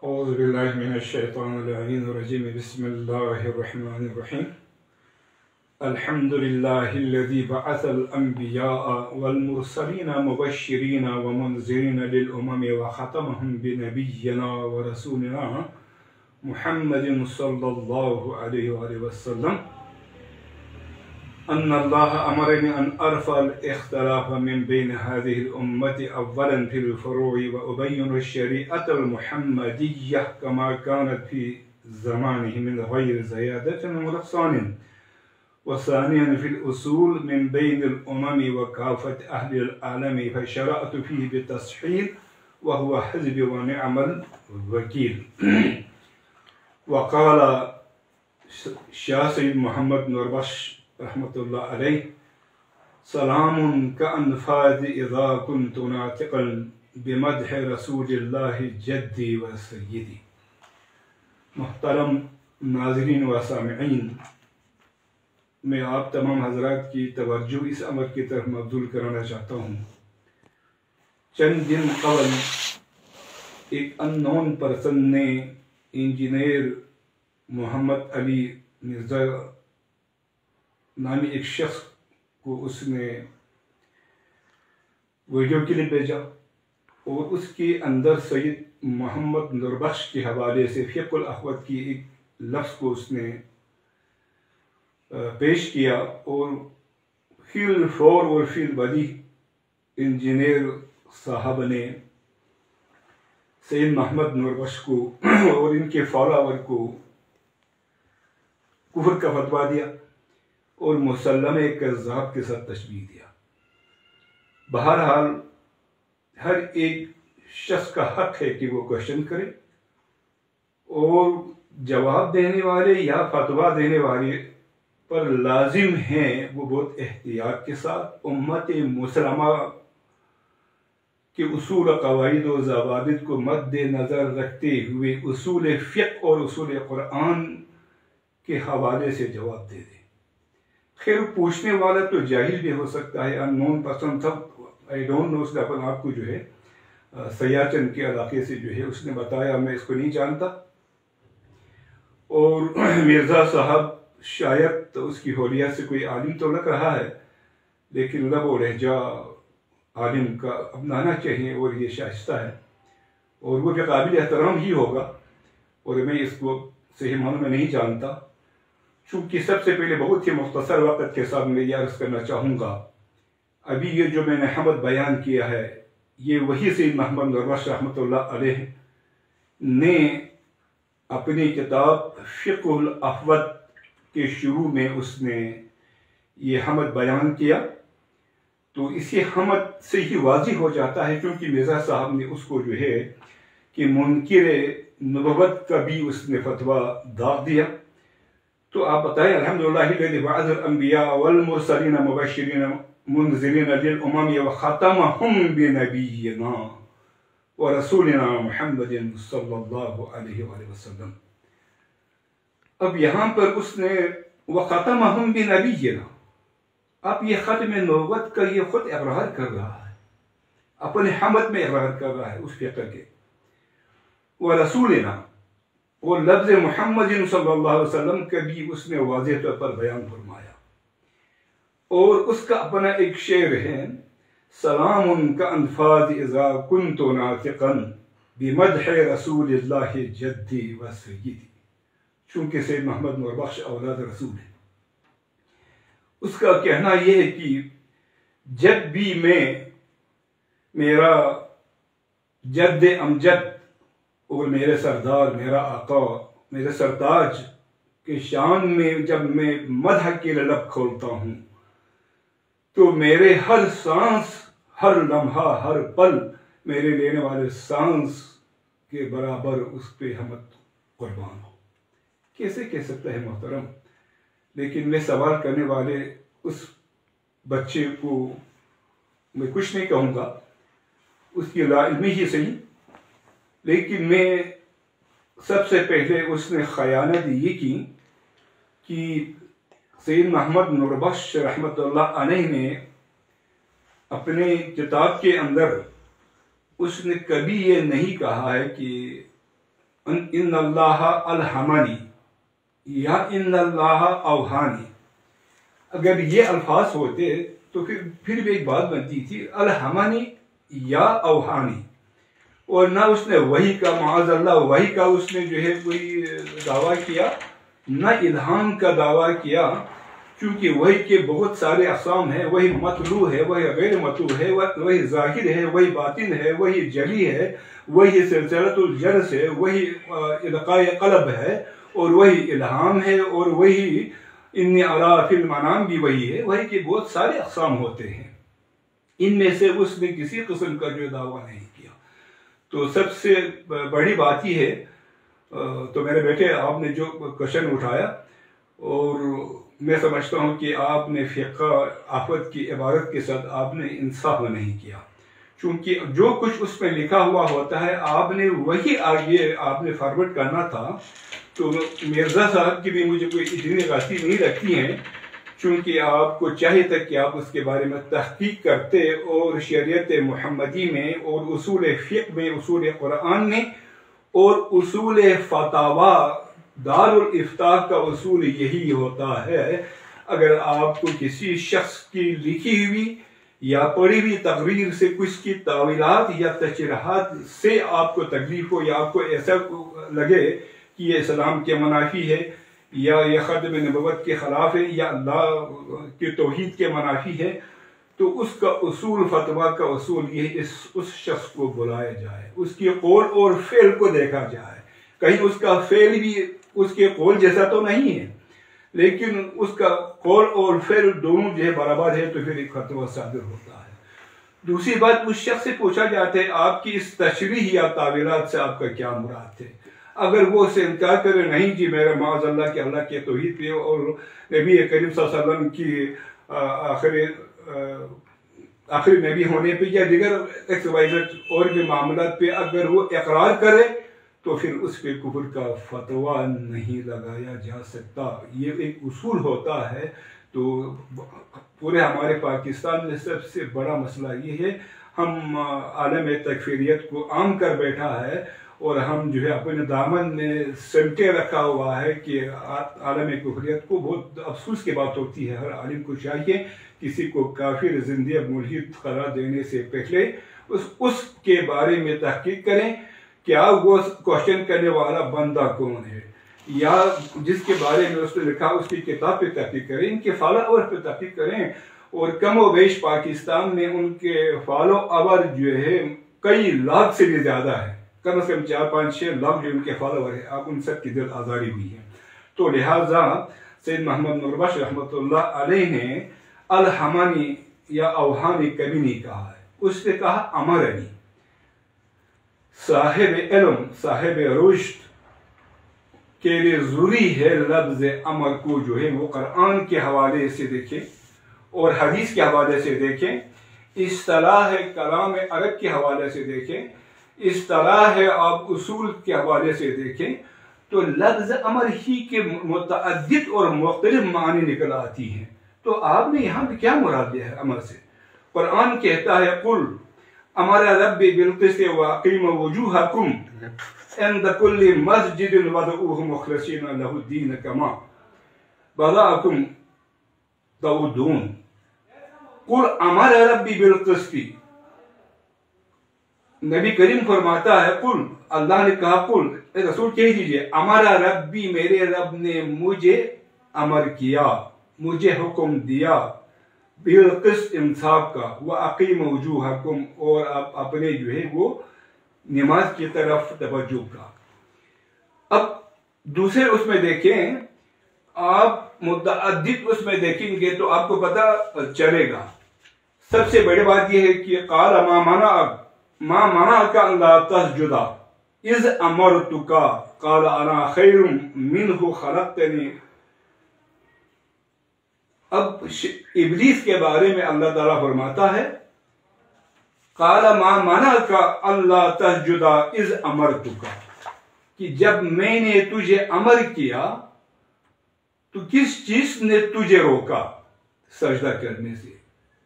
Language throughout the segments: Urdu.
أعوذ بالله من الشيطان اللعين الرجيم بسم الله الرحمن الرحيم الحمد لله الذي بعث الأنبياء والمرسلين مبشرين ومنذرين للأمم وختمهم بنبينا ورسولنا محمد صلى الله عليه وآله وسلم أن الله أمرني أن أرفع الاختلاف من بين هذه الأمة أولا في الفروع وأبين الشريعة المحمدية كما كانت في زمانه من غير زيادة ونقصان، وثانيا في الأصول من بين الأمم وكافة أهل العالم فشرعت فيه بالتصحيح وهو حزب ونعم الوكيل. وقال شاه سيد محمد نوربخش رحمة الله عليه: سلام كأنفاذ إذا كنت ناطقا بمدح رسول الله جدي وسيدي. محترم ناظرین و سامعین، میں آپ تمام حضرات کی توجہ اس امر کی طرف مبذول کرانا چاہتا ہوں۔ چند دن قبل ایک اننون پرسن نے انجینئر محمد علی مرزا نامی ایک شخص کو اس نے ویڈیو کلپ بھیجا اور اس کے اندر سید محمد نوربخش کے حوالے سے فقہ الاخوت کی ایک لفظ کو اس نے پیش کیا، اور فیل فور اور فیل بدی انجینئر صاحب نے سید محمد نوربخش کو اور ان کے فالوور کو کفر کا فتویٰ دیا اور مسلمہ کذاب کے ساتھ تشبیہ دیا۔ بہرحال ہر ایک شخص کا حق ہے کہ وہ کوشچن کرے، اور جواب دینے والے یا فتویٰ دینے والے پر لازم ہیں وہ بہت احتیاط کے ساتھ امت مسلمہ کے اصول قواعد و ضوابط کو مد نظر رکھتے ہوئے اصول فقہ اور اصول قرآن کے حوالے سے جواب دے دیں۔ خیر، پوچھنے والا تو جاہل بھی ہو سکتا ہے، ان نون پرسن تھا، آئی ڈونٹ نو، اس نے اپنے آپ کو جو ہے سیاچن کے علاقے سے جو ہے اس نے بتایا میں اس کو نہیں جانتا، اور مرزا صاحب شاید تو اس کی حولیت سے کوئی عالم تو لگ رہا ہے، لیکن لب و لہجہ عالم کا اپنانا چاہیے اور یہ شائستہ ہے، اور وہ بھی قابل احترام ہی ہوگا، اور میں اس کو صحیح معنوں میں نہیں جانتا۔ چونکہ سب سے پہلے بہت ہی مختصر وقت کے ساتھ میں یہ عرض کرنا چاہوں گا، ابھی یہ جو میں نے حمد بیان کیا ہے یہ وہی سید محمد نوربخش رحمۃ اللہ علیہ نے اپنی کتاب فقہ الاخوت کے شروع میں اس نے یہ حمد بیان کیا، تو اسی حمد سے ہی واضح ہو جاتا ہے، کیونکہ مرزا صاحب نے اس کو جو ہے کہ منکر نبوت کا بھی اس نے فتویٰ داغ دیا۔ تو آپ بتائیں، الحمدللہ الذی بعث الانبیاء والمرسلین مبشرین منذرین للامم وختمهم بنبینا ورسولنا محمد صلی اللہ علیہ وآلہ وسلم۔ اب یہاں پر اس نے وختمهم بنبینا، اب یہ ختم نبوت کا یہ خود اقرار کر رہا ہے، اپنے حمد میں اقرار کر رہا ہے اس فقہ کے، ورسولنا، اور لفظ محمد صلی اللہ علیہ وسلم کا بھی اس نے واضح طور پر بیان فرمایا، اور اس کا اپنا ایک شعر ہے: سلام کانفاذ اذا كنت ناطقا بمدح رسول اللہ جدی و سیدی۔ چونکہ سید محمد نوربخش اولاد رسول ہے، اس کا کہنا یہ ہے کہ جب بھی میں میرا جد امجد اور میرے سردار، میرا آقا، میرے سرتاج کے شان میں جب میں مدح کے لب کھولتا ہوں تو میرے ہر سانس، ہر لمحہ، ہر پل میرے لینے والے سانس کے برابر اس پہ حمد قربان ہو۔ کیسے کہہ سکتا ہے محترم؟ لیکن میں سوال کرنے والے اس بچے کو میں کچھ نہیں کہوں گا، اس کی لا علمی ہی صحیح، لیکن میں سب سے پہلے اس نے خیانت یہ کی کہ سید محمد نوربخش رحمۃ اللہ علیہ نے اپنے کتاب کے اندر اس نے کبھی یہ نہیں کہا ہے کہ ان اللہ الہمنی یا ان اللہ اوہانی. اگر یہ الفاظ ہوتے تو پھر بھی ایک بات بنتی تھی، الہمنی یا اوہانی. اور نہ اس نے وحی کا، معاذ اللہ وحی کا اس نے جو ہے کوئی دعویٰ کیا، نہ الہام کا دعویٰ کیا، کیونکہ وحی کے بہت سارے اقسام ہیں. وہی مطلوع ہے، وہی غیر مطلوع ہے، وہی ظاہر ہے، وہی باطن ہے، وہی جلی ہے، وہی سلسلۃ الجرس ہے، وہی القاء قلب ہے، اور وہی الہام ہے، اور وہی انی اری فی المنام بھی وہی ہے. وحی کے بہت سارے اقسام ہوتے ہیں، ان میں سے اس نے کسی قسم کا جو دعویٰ نہیں کیا. تو سب سے بڑی بات یہ ہے. تو میرے بیٹے، آپ نے جو کوشچن اٹھایا، اور میں سمجھتا ہوں کہ آپ نے فقہ آفت کی عبارت کے ساتھ آپ نے انصاف نہیں کیا، چونکہ جو کچھ اس میں لکھا ہوا ہوتا ہے آپ نے وہی آگے آپ نے فارورڈ کرنا تھا. تو مرزا صاحب کی بھی مجھے کوئی اتنی غلطی نہیں لگتی ہیں، چونکہ آپ کو چاہیے تھا کہ آپ اس کے بارے میں تحقیق کرتے، اور شریعت محمدی میں، اور اصول فقہ میں، اصول قرآن میں، اور اصول فتاوی دار الافتاء کا اصول یہی ہوتا ہے. اگر آپ کو کسی شخص کی لکھی ہوئی یا پڑھی ہوئی تقریر سے کچھ کی تعویلات یا تشریحات سے آپ کو تکلیف ہو، یا آپ کو ایسا لگے کہ یہ اسلام کے منافی ہے، یا یہ ختم نبوت کے خلاف ہے، یا اللہ کے توحید کے منافی ہے، تو اس کا اصول، فتویٰ کا اصول یہ اس شخص کو بلایا جائے، اس کے قول اور فعل کو دیکھا جائے. کہیں اس کا فعل بھی اس کے قول جیسا تو نہیں ہے، لیکن اس کا قول اور فعل دونوں جو ہے برابر ہے، تو پھر ایک فتویٰ صادر ہوتا ہے. دوسری بات، اس شخص سے پوچھا جاتا ہے آپ کی اس تشریح یا تعویلات سے آپ کا کیا مراد ہے. اگر وہ اسے انکار کرے، نہیں جی میرا معاذ اللہ کہ اللہ کے توحید پہ اور نبی کریم صلی اللہ علیہ وسلم کی آخری نبی ہونے پہ یا دیگر اور بھی معاملات پہ اگر وہ اقرار کرے، تو پھر اس پہ کفر کا فتویٰ نہیں لگایا جا سکتا. یہ ایک اصول ہوتا ہے. تو پورے ہمارے پاکستان میں سب سے بڑا مسئلہ یہ ہے، ہم عالم تکفیریت کو عام کر بیٹھا ہے، اور ہم جو ہے اپنے دامن میں سمٹے رکھا ہوا ہے کہ عالم کفریت کو. بہت افسوس کی بات ہوتی ہے. ہر عالم کو چاہیے کسی کو کافر، زندیق، ملحد قرار دینے سے پہلے اس کے بارے میں تحقیق کریں، کیا وہ کوشچن کرنے والا بندہ کون ہے، یا جس کے بارے میں اس نے لکھا اس کی کتاب پہ تحقیق کریں، ان کے فالو اوور پہ تحقیق کریں. اور کم و بیش پاکستان میں ان کے فالو اوور جو ہے کئی لاکھ سے بھی زیادہ ہے، کم از کم 4-5-6 لاکھ جو ان کے فالوور ہیں. اب ان سب کی دل آزاری ہوئی ہے. تو لہٰذا سید محمد نور بخش رحمۃ اللہ علیہ نے الہمانی یا اوہانی کبھی نہیں کہا ہے. اس نے کہا امرنی. صاحب علم، صاحب رشد کے لیے ضروری ہے لفظ امر کو جو ہے وہ قرآن کے حوالے سے دیکھیں اور حدیث کے حوالے سے دیکھیں، اصطلاح کلام عرب کے حوالے سے دیکھیں، اصطلاح آپ اصول کے حوالے سے دیکھیں، تو لفظ امر ہی کے متعدد اور مختلف معنی نکل آتی ہیں. تو آپ نے یہاں پہ کیا مراد لیا ہے امر سے؟ قرآن کہتا ہے قل امر ربی بالقسط واقیموا وجوہکم عند کل مسجد وادعوہ مخلصین لہ الدین کما بدأکم تعودون. قل امر ربی بالقسط، نبی کریم فرماتا ہے قل، اللہ نے کہا قل، رسول کہہ دیجئے امر ربی، میرے رب نے مجھے امر کیا، مجھے حکم دیا، بالقسط، انصاف کا، وَأَقِيمُوا وُجُوهَكُمْ، اور آپ اپنے جو ہے وہ نماز کی طرف توجہ کا. اب دوسرے اس میں دیکھیں، آپ متعدد اس میں دیکھیں گے تو آپ کو پتہ چلے گا. سب سے بڑی بات یہ ہے کہ قال ما منعك الا تسجد اذ امرتك قال انا خیر منه خلقتنی. اب ابلیس کے بارے میں اللہ تعالیٰ فرماتا ہے قال ما منعك الا تسجد اذ امرتك، کہ جب میں نے تجھے امر کیا تو کس چیز نے تجھے روکا سجدہ کرنے سے؟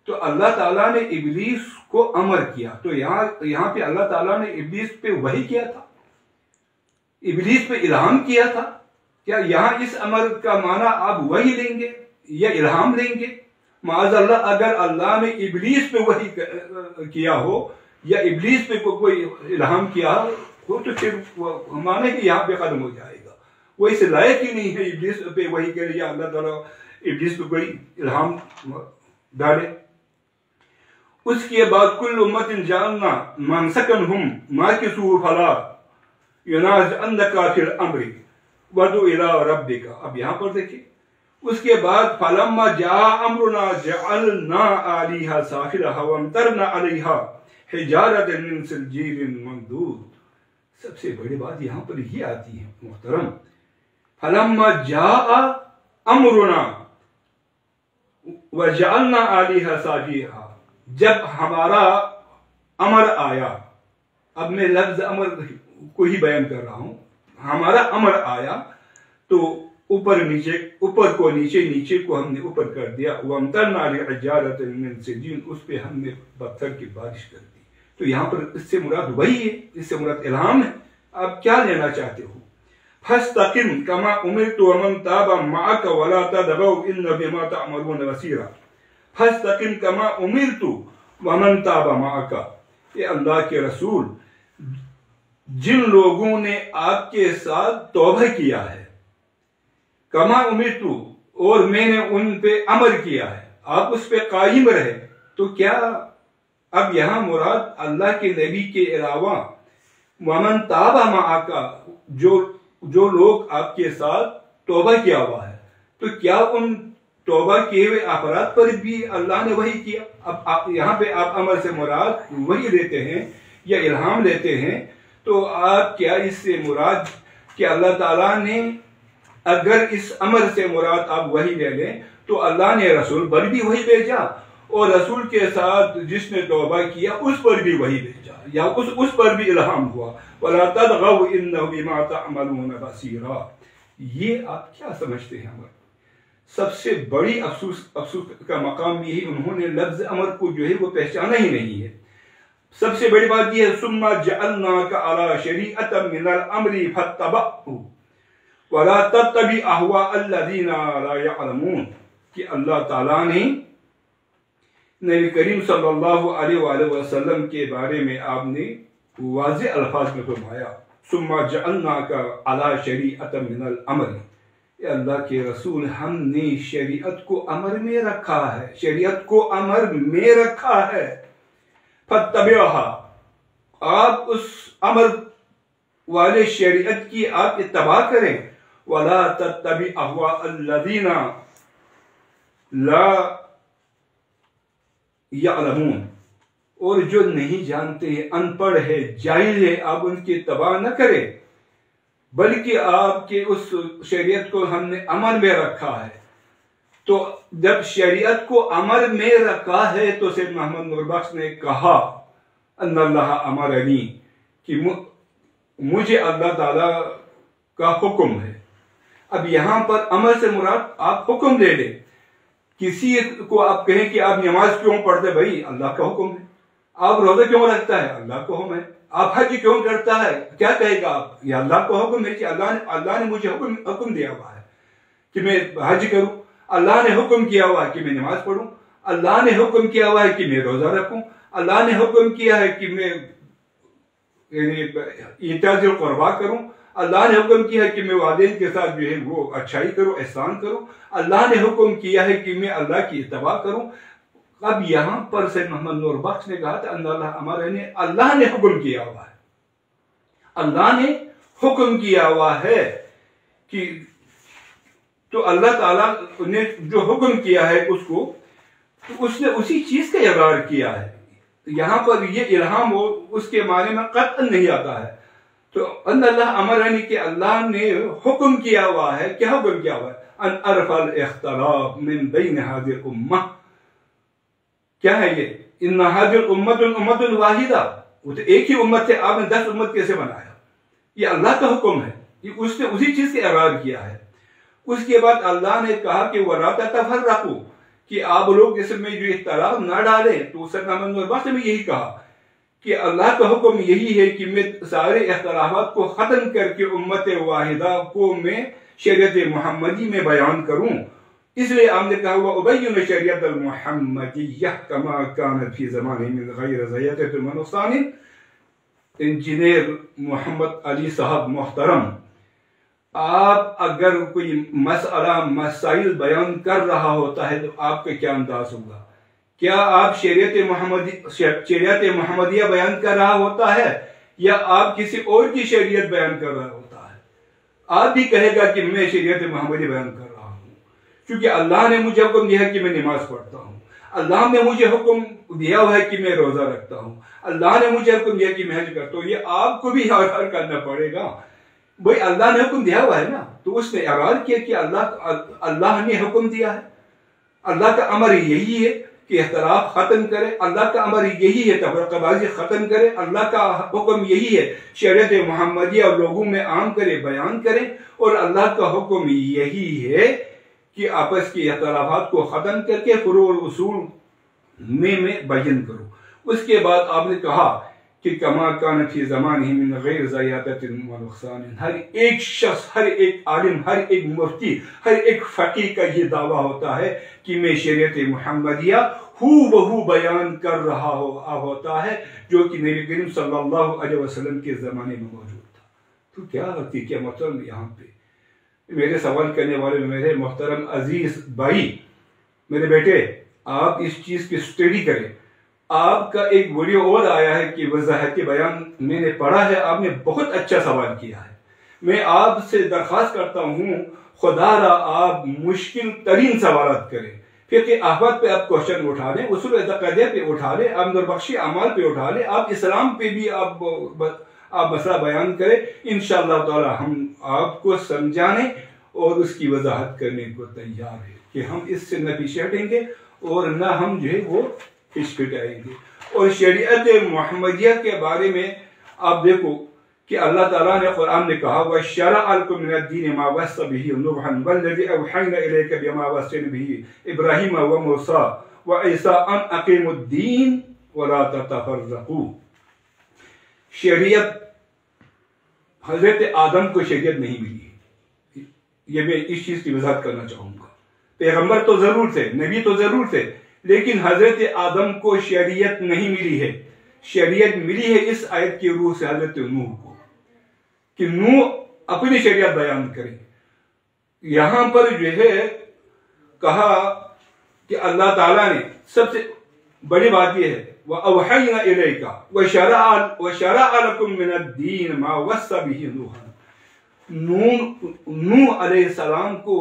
تو اللہ تعالیٰ نے ابلیس کو امر کیا. تو یہاں پہ اللہ تعالیٰ نے ابلیس پہ وحی کیا تھا. ابلیس پہ الہام کیا تھا؟ کیا یہاں اس امر کا معنی آپ وحی لیں گے یا الہام لیں گے؟ معاذ اللہ، اگر اللہ نے ابلیس پہ وحی کیا ہو یا ابلیس پہ کوئی الہام کیا ہو تو پھر معنی کہ یہاں پہ ختم ہو جائے گا. وہ اس لائق ہی نہیں ہے ابلیس پہ وحی کرے یا اللہ تعالیٰ ابلیس پہ کوئی الہام ڈالے. اس کے بعد کل امت جعلنا منسکنہم ماکثوا فلا ینازعنک فی الامر وادع الی ربک. اب یہاں پر دیکھیں، اس کے بعد فلما جاء امرنا جعلنا علیہا سافلہا وامطرنا علیہا حجارۃ من سجیل منضود. سب سے بڑی بات یہاں پر یہ آتی ہے محترم، فلما جاء امرنا وجعلنا علیہا سافلہا، جب ہمارا امر آیا. اب میں لفظ امر کو ہی بیان کر رہا ہوں. ہمارا امر آیا تو اوپر کو نیچے، نیچے کو ہم نے اوپر کر دیا. وَأَمْطَرْنَا عَلَيْهَا حِجَارَةً مِّن سِجِّيلٍ، اس پہ ہم نے پتھر کی بارش کر دی. تو یہاں پر اس سے مراد وہی ہے، اس سے مراد الہام ہے. آپ کیا لینا چاہتے ہو؟ فَاسْتَقِمْ كَمَا أُمِرْتُ وَمَنْ تَابَ مَعَكَ وَلَا تَطْغَوْا إِنَّهُ بِمَا تَعْمَلُونَ بَصِيرٌ. فَاسْتَقِمْ كَمَا أُمِرْتُ وَمَنْ تَابَ مَعَكَ. اے اللہ کے رسول، جن لوگوں نے آپ کے ساتھ توبہ کیا ہے، کما امرتو، اور میں نے ان پہ امر کیا ہے، آپ اس پہ قائم رہے. تو کیا اب یہاں مراد اللہ کے نبی کے علاوہ ومن تاب معک، جو لوگ آپ کے ساتھ توبہ کیا ہوا ہے، تو کیا ان توبہ کیے ہوئے افراد پر بھی اللہ نے وحی کیا؟ اب یہاں پہ آپ امر سے مراد وحی لیتے ہیں یا الہام لیتے ہیں، تو آپ کیا اس سے مراد کہ اللہ تعالیٰ نے، اگر اس امر سے مراد آپ وحی لے لیں تو اللہ نے رسول پر بھی وحی بھیجا، اور رسول کے ساتھ جس نے توبہ کیا اس پر بھی وحی بھیجا، یا اس پر بھی الہام ہوا. وَلَا تَطْغَوْا إِنَّهُ بِمَا تَعْمَلُونَ بَصِيرٌ. یہ آپ کیا سمجھتے ہیں؟ ہمارے سب سے بڑی افسوس کا مقام یہی، انہوں نے لفظ امر کو جو ہے وہ پہچانا ہی نہیں ہے. سب سے بڑی بات یہ ہے ثم جعلناک علی شریعۃ من الامر فاتبعہ ولا تتبع اہواء الذین لا یعلمون، کہ اللہ تعالیٰ نے نبی کریم صلی اللہ علیہ وآلہ وسلم کے بارے میں آپ نے واضح الفاظ میں فرمایا ثم جعلناک علی شریعۃ من الامر. اے اللہ کے رسول، ہم نے شریعت کو امر میں رکھا ہے، شریعت کو امر میں رکھا ہے. فَاتَّبِعْهَا، آپ اس امر والے شریعت کی آپ اتباع کریں. وَلَا تَتَّبِعْ أَهْوَاءَ الَّذِينَ لَا يَعْلَمُونَ، اور جو نہیں جانتے ہیں، ان پڑھ ہے، جاہل ہے، آپ ان کی اتباع نہ کریں، بلکہ آپ کے اس شریعت کو ہم نے امر میں رکھا ہے. تو جب شریعت کو امر میں رکھا ہے تو سید محمد نور بخش نے کہا ان اللہ امرنی، کہ مجھے اللہ تعالیٰ کا حکم ہے. اب یہاں پر امر سے مراد آپ حکم لے لیں. کسی کو آپ کہیں کہ آپ نماز کیوں پڑھتے، بھائی اللہ کا حکم ہے. آپ روزہ کیوں رکھتا ہے، اللہ کا حکم ہے. آپ حج کیوں کرتا ہے، کیا کہے گا آپ، یہ اللہ کا حکم ہے کہ اللہ نے مجھے حکم دیا ہوا ہے کہ میں حج کروں. اللہ نے حکم کیا ہوا ہے کہ میں نماز پڑھوں. اللہ نے حکم کیا ہوا ہے کہ میں روزہ رکھوں. اللہ نے حکم کیا ہے کہ میں ایتاء ذی القربیٰ کروں. اللہ نے حکم کیا ہے کہ میں والدین کے ساتھ جو ہے وہ اچھائی کروں، احسان کروں. اللہ نے حکم کیا ہے کہ میں اللہ کی اتباع کروں. اب یہاں پر سید محمد نور بخش نے کہا تھا اللہ نے حکم کیا ہوا ہے، اللہ نے حکم کیا ہوا ہے کہ، تو اللہ تعالیٰ نے جو حکم کیا ہے اس کو، تو اس نے اسی چیز کا اقرار کیا ہے. یہاں پر یہ الہام ہو اس کے معنی میں قطعا نہیں آتا ہے. تو ان اللہ امرنی، کہ اللہ نے حکم کیا ہوا ہے. کیا حکم کیا ہوا ہے؟ ان ارفع الاختلاف من بین هذه الامہ. کیا ہے یہ؟ ان هذه الامۃ امۃ واحدہ، وہ تو ایک ہی امت ہے، آپ نے 10 امت کیسے بنایا؟ یہ اللہ کا حکم ہے، اس نے اسی چیز کا اقرار کیا ہے. اس کے بعد اللہ نے کہا کہ وَلَا تَتَفَرَّقُوا، کہ آپ لوگ اس میں جو اختلاف نہ ڈالیں. تو سید محمد نور بخش نے بھی یہی کہا کہ اللہ کا حکم یہی ہے کہ میں سارے اختلافات کو ختم کر کے امت واحدہ کو میں شریعت محمدی میں بیان کروں. اس لیے آپ نے کہا ہوا ابین شریعت المحمدیہ کما کانت فی زمانہ من غیر زیادۃ و نقصان. انجینئر محمد علی صاحب محترم، آپ اگر کوئی مسائل بیان کر رہا ہوتا ہے تو آپ کا کیا انداز ہوگا؟ کیا آپ شریعت محمدیہ بیان کر رہا ہوتا ہے یا آپ کسی اور کی شریعت بیان کر رہا ہوتا ہے؟ آپ بھی کہے گا کہ میں شریعت محمدی بیان کر رہا ہوں، کیونکہ اللہ نے مجھے حکم دیا ہے کہ میں نماز پڑھتا ہوں، اللہ نے مجھے حکم دیا ہوا ہے کہ میں روزہ رکھتا ہوں، اللہ نے مجھے حکم دیا کہ میں حج کرتا ہوں. یہ آپ کو بھی اقرار کرنا پڑے گا. بھائی اللہ نے حکم دیا ہوا ہے نا، تو اس نے اقرار کیا کہ اللہ نے حکم دیا ہے. اللہ کا امر یہی ہے کہ اختلاف ختم کرے، اللہ کا امر یہی ہے تفرقہ بازی ختم کرے، اللہ کا حکم یہی ہے شریعت محمدیہ لوگوں میں عام کرے، بیان کرے، اور اللہ کا حکم یہی ہے کہ آپس کے اختلافات کو ختم کر کے فروع اور اصول میں بیان کرو. اس کے بعد آپ نے کہا کہ کما کان فی زمانہ من غیر زیادۃ و نقصان. ہر ایک شخص، ہر ایک عالم، ہر ایک مفتی، ہر ایک فقیہ کا یہ دعویٰ ہوتا ہے کہ میں شریعت محمدیہ بہو بیان کر رہا ہوتا ہے جو کہ نبی کریم صلی اللہ علیہ وسلم کے زمانے میں موجود تھا. تو کیا مطلب یہاں پہ میرے سوال کرنے والے میرے محترم عزیز بھائی، میرے بیٹے، آپ اس چیز کی اسٹڈی کریں. آپ کا ایک ویڈیو اور آیا ہے کہ وضاحت بیان میں نے پڑھا ہے، آپ نے بہت اچھا سوال کیا ہے. میں آپ سے درخواست کرتا ہوں خدا را آپ مشکل ترین سوالات کریں. فقہ احوال پہ آپ کوشچن اٹھا لیں، اصول اعتقادیہ پہ اٹھا لیں، آپ نوربخشی اعمال پہ اٹھا لیں، آپ اسلام پہ بھی آپ مسئلہ بیان کریں. انشاءاللہ تعالی ہم آپ کو سمجھانے اور اس کی وضاحت کرنے کو تیار ہیں کہ ہم اس سے نہ پیچھے ہٹیں گے اور نہ ہم جو ہے وہ ہچکچائیں گے. اور شریعت محمدیہ کے بارے میں آپ دیکھو کہ اللہ تعالیٰ نے قرآن میں کہا وَشَرَعَ لَكُم مِّنَ الدِّينِ مَا وَصَّى بِهِ نُوحًا وَالَّذِي أَوْحَيْنَا إِلَيْكَ بِمَا وَصَّيْنَا بِهِ إِبْرَاهِيمَ وَمُوسَىٰ وَعِيسَىٰ أَنْ أَقِيمُوا الدِّينَ وَلَا تَتَفَرَّقُوا. شریعت حضرت آدم کو شریعت نہیں ملی. یہ میں اس چیز کی وضاحت کرنا چاہوں گا. پیغمبر تو ضرور تھے، نبی تو ضرور تھے، لیکن حضرت آدم کو شریعت نہیں ملی ہے. شریعت ملی ہے اس آیت کی روح سے حضرت نوح کو کہ نوح اپنی شریعت بیان کرے. یہاں پر جو ہے کہا کہ اللہ تعالیٰ نے سب سے بڑی بات یہ ہے وَأَوْحَيْنَا إِلَيْكَ وَشَرَعَ لَكُم مِّنَ الدِّينِ مَا وَصَّى بِهِ نُوحًا. نوح علیہ السلام کو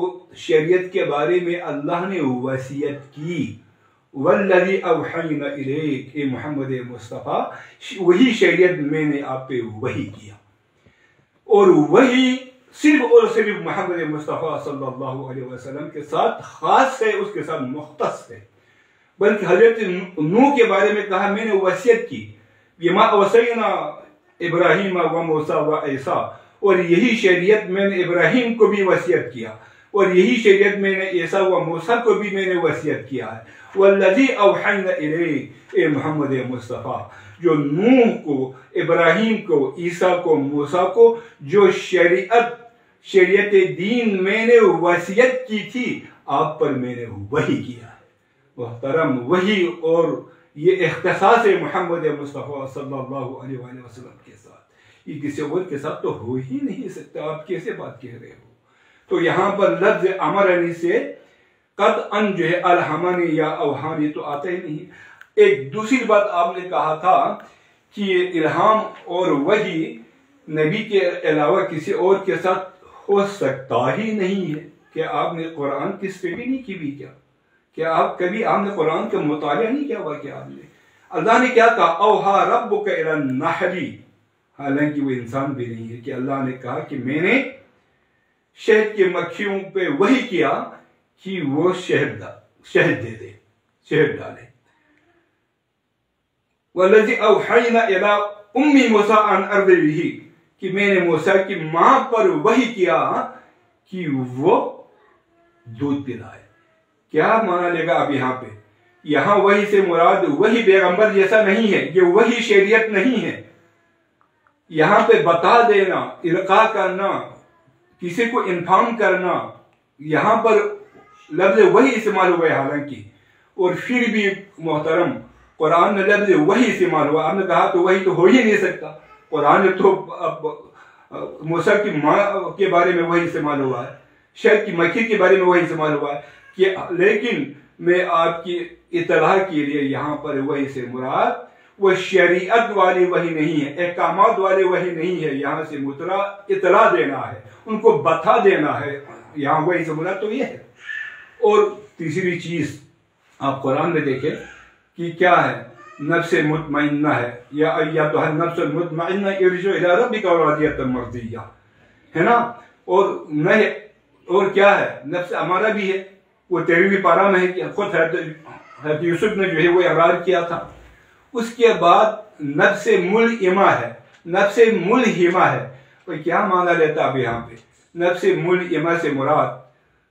شریعت کے بارے میں اللہ نے وصیت کی. وَالَّذِي أَوْحَيْنَا إِلَيْكَ، اے محمد مصطفیٰ وہی شریعت میں نے آپ پہ وحی کیا. اور وہی صرف اور صرف محمد مصطفیٰ صلی اللہ علیہ وسلم کے ساتھ خاص ہے، اس کے ساتھ مختص ہے. بلکہ حضرت نوح کے بارے میں کہا میں نے وصیت کی بِمَا أَوْصَيْنَا إِبْرَاهِيمَ وَمُوسَىٰ وَعِيسَىٰ، اور یہی شریعت میں نے ابراہیم کو بھی وصیت کیا، اور یہی شریعت میں نے عیسیٰ و موسیٰ کو بھی میں نے وصیت کیا ہے. وَالَّذِي أَوْحَيْنَا إِلَيْكَ، اے محمد مصطفیٰ جو نوح کو، ابراہیم کو، عیسیٰ کو، موسیٰ کو جو شریعت دین میں نے وصیت کی تھی آپ پر میں نے وحی کیا ہے. محترم وحی اور یہ اختصاص ہے محمد مصطفیٰ صلی اللہ علیہ وآلہ وسلم کے ساتھ، یہ کسی اور کے ساتھ تو ہو ہی نہیں سکتا. آپ کیسے بات کہہ رہے ہو؟ تو یہاں پر لفظ امرنی سے قطعاً جو ہے الہمانی یا اوہانی تو آتا ہی نہیں. ایک دوسری بات آپ نے کہا تھا کہ الہام اور وحی نبی کے علاوہ کسی اور کے ساتھ ہو سکتا ہی نہیں ہے. کیا آپ نے قرآن کی اسٹڈی نہیں کی بھی؟ کیا آپ نے قرآن کا مطالعہ نہیں کیا ہوا؟ کیا آپ نے اللہ نے کیا کہا اوحا ربک الی النحل، حالانکہ وہ انسان بھی نہیں ہے، کہ اللہ نے کہا کہ میں نے شہد کے مکھیوں پہ وحی کیا کہ وہ شہد دے دے، شہد ڈالے. وَالَّذِي أَوْحَيْنَا إِلَىٰ أُمِّ مُوسَىٰ أَنْ أَرْضِعِهِ، کہ میں نے موسیٰ کی ماں پر وحی کیا کہ وہ دودھ پلائے. کیا مانا لے گا اب یہاں پہ یہاں وحی سے مراد وہی پیغمبر جیسا نہیں ہے، یہ وہی شریعت نہیں ہے۔ یہاں پہ بتا دینا، القاء کرنا، کسی کو انفارم کرنا، یہاں پر لفظ وحی استعمال ہوا ہے حالانکہ، اور پھر بھی محترم قرآن میں لفظ وحی استعمال ہوا۔ آپ نے کہا تو وحی تو ہو ہی نہیں سکتا، قرآن میں تو موسیٰ کی ماں کے بارے میں وحی استعمال ہوا ہے، شعیب کی مکھی کے بارے میں وحی استعمال ہوا ہے، لیکن میں آپ کی اطلاع کے لیے یہاں پر وحی سے مراد وہ شریعت والی وحی نہیں ہے، احکامات والی وحی نہیں ہے، یہاں سے اطلاع دینا ہے، ان کو بتا دینا ہے، یہاں وحی سے مراد تو یہ ہے۔ اور تیسری چیز آپ قرآن میں دیکھیں کہ کیا ہے، نفس مطمئنہ ہے، یا ایتھا النفس المطمئنہ ارجعی الی ربک راضیۃ مرضیہ، ہے نا؟ اور کیا ہے، نفس امارہ بھی ہے، وہ 13ویں پارہ میں ہے کہ خود حضرت یوسف نے جو ہے وہ اقرار کیا تھا۔ اس کے بعد نفس ملئمہ ہے، نفس ملہمہ ہے، تو کیا معنی لیتا اب یہاں پہ؟ نفس ملئمہ سے مراد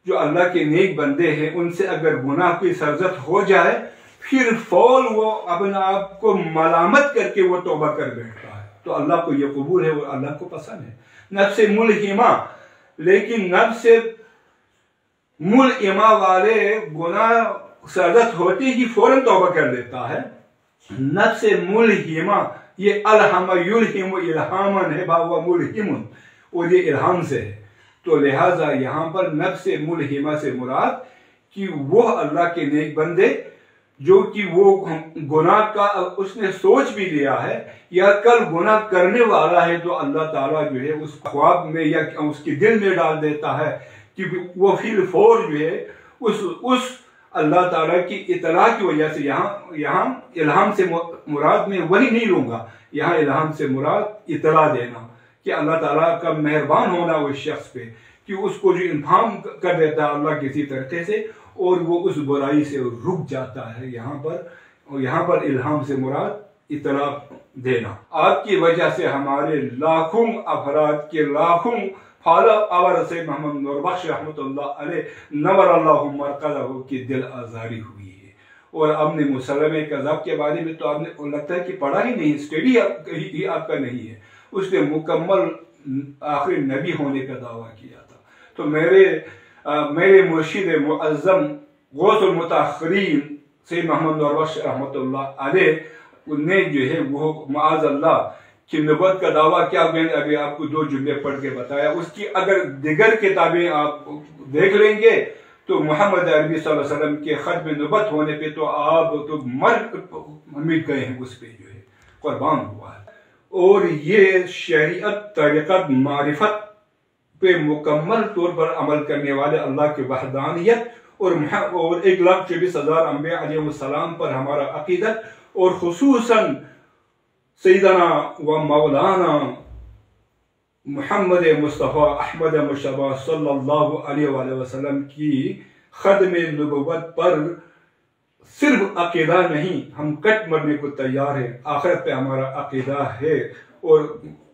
جو اللہ کے نیک بندے ہیں، ان سے اگر گناہ کی سرزد ہو جائے پھر فول وہ اپنے آپ کو ملامت کر کے وہ توبہ کر بیٹھتا ہے، تو اللہ کو یہ قبول ہے، وہ اللہ کو پسند ہے، نفس ملہمہ۔ لیکن نفس ملئمہ والے گناہ سرزد ہوتے ہی فوراً توبہ کر لیتا ہے، نفس ملہمہ یہ الہم یلہم الہامن ہے، بھاوا ملہم، اور یہ الہام سے ہے، تو لہٰذا یہاں پر نفس ملہمہ سے مراد کہ وہ اللہ کے نیک بندے جو کہ وہ گناہ کا اس نے سوچ بھی لیا ہے یا کل گناہ کرنے والا ہے، تو اللہ تعالیٰ جو ہے اس خواب میں یا اس کے دل میں ڈال دیتا ہے کہ وہ فی الفور جو ہے اس اللہ تعالیٰ کی اطلاع کی وجہ سے، یہاں الہام سے مراد میں وہی نہیں لوں گا، یہاں الہام سے مراد اطلاع دینا کہ اللہ تعالیٰ کا مہربان ہونا اس شخص پہ کہ اس کو جو انفارم کر دیتا ہے اللہ کسی طریقے سے، اور وہ اس برائی سے رک جاتا ہے۔ یہاں پر الہام سے مراد اطلاع دینا۔ آپ کی وجہ سے ہمارے لاکھوں افراد کے لاکھوں فالوور سے محمد نور بخش رحمۃ اللہ علیہ نور اللہ مرقدہ کی دل آزاری ہوئی ہے۔ اور ابن مسلمہ کذاب کے بارے میں تو آپ نے لگتا ہے کہ پڑھا ہی نہیں، اسٹڈی آپ کا نہیں ہے، اس نے مکمل آخری نبی ہونے کا دعویٰ کیا تھا۔ تو میرے مرشد معظم غوث المتاخرین سید محمد نور بخش رحمۃ اللہ علیہ نے جو ہے وہ معاذ اللہ کی نبوت کا دعویٰ کیا، میں نے ابھی آپ کو 2 جملے پڑھ کے بتایا، اس کی اگر دیگر کتابیں آپ دیکھ لیں گے تو محمد عربی صلی اللہ علیہ وسلم کے ختم نبوت ہونے پہ تو آپ تو مٹ گئے ہیں، اس پہ جو ہے قربان ہوا ہے۔ اور یہ شریعت، طریقت، معرفت پہ مکمل طور پر عمل کرنے والے اللہ کی وحدانیت اور 1,24,000 انبیاء علیہ السلام پر ہمارا عقیدت، اور خصوصاً سیدنا و مولانا محمد مصطفیٰ احمد مشتبہ صلی اللہ علیہ وآلہ وسلم کی ختم نبوت پر صرف عقیدہ نہیں، ہم کٹ مرنے کو تیار ہیں، آخرت پہ ہمارا عقیدہ ہے، اور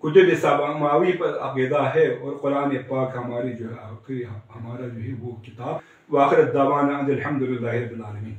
کتب سماوی پر عقیدہ ہے، اور قرآن پاک ہماری جو ہے ہمارا جو ہے وہ کتاب۔ وآخر دعوانا الحمدللہ رب العالمین۔